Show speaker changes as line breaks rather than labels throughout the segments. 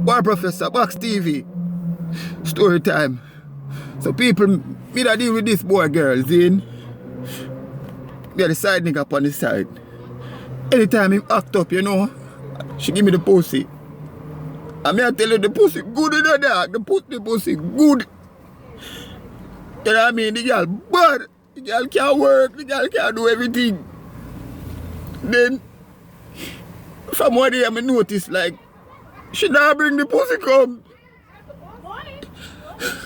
War Professor, Box TV. Story time. So people, me that deal with this boy girls in. Me the side nigga up on the side. Anytime him act up, you know, she give me the pussy. And me I tell you the pussy good in the dark. The pussy good. You know what I mean? The girl bad. The girl can't work. The girl can't do everything. Then, from one day I notice like, she not bring the pussy come.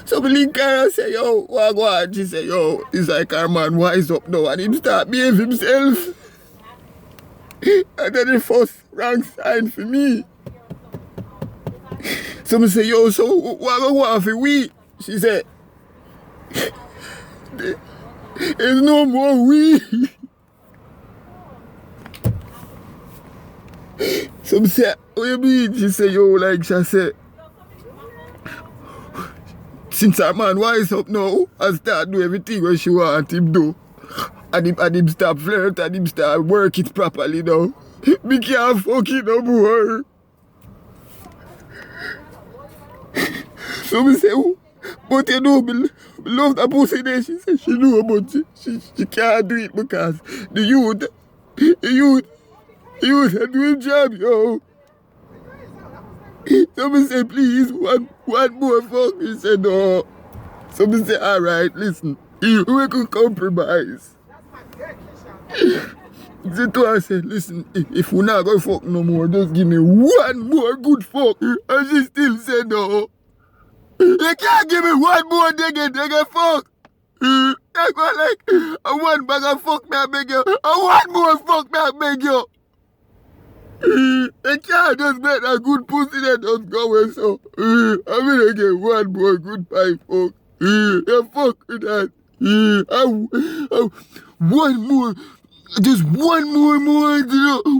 So me link her and say, yo, what go on? She say, yo, it's like her man wise up now and him start behave himself. And then the first wrong sign for me. So me say, yo, so what go on for we? She said, there's no more we. So me say, what you mean? She say, yo, like she said, since her man wise up now, I start do everything what she want him do. And him start flirt and him start work it properly now. Me can't fuck it no more. So me say, oh, but you know, me love that pussy there. She say she know, but she can't do it because the youth are doing job, yo. So me say, please, one more fuck. He said, no. So me say, all right, listen, we could compromise. The two I said, listen, if we not going to fuck no more, just give me one more good fuck. And she still said, no. You can't give me one more nigga fuck. I go like, one bag of fuck me I beg you, one more fuck me I beg you. You can't just make a good pussy that just go away, so I'm gonna get one more goodbye fuck. You fuck with that. One more, just one more,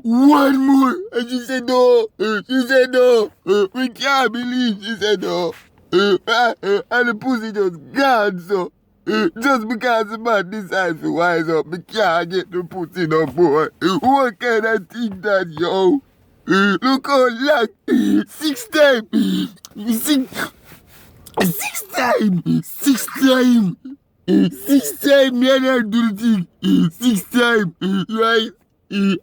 one more. And she said no. She said no. We can't believe she said no. And the pussy just gone, so just because the man decides to wise up, we can't get the pussy no more. What kind of thing that, yo? Look how long. 6 times. 6 times. 6 times. 6 times, me and her do the thing. 6 times, right?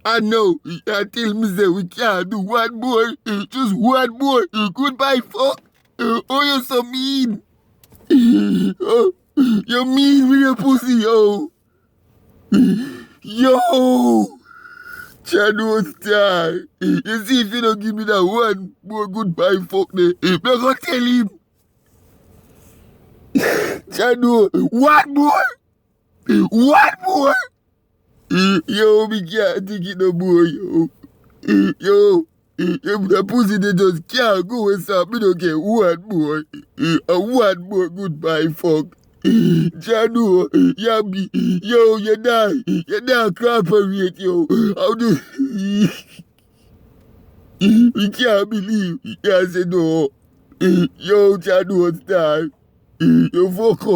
I know. I tell me that we can't do one more. Just one more. Goodbye, fuck. Oh, you're so mean. Oh, you're mean with your pussy, yo. Yo. Chano star. You see, if you don't give me that one more goodbye, fuck me, I'm gonna tell him. Chano, one more. One more. Yo, me can't take it no more, yo. Yo. The pussy they just can't go and stop. Me don't get one more. One more goodbye fuck. Jano, Yambi, yo, you not cooperate, yo. How do we can't believe you said no. Yo, Jano star. You fuck up.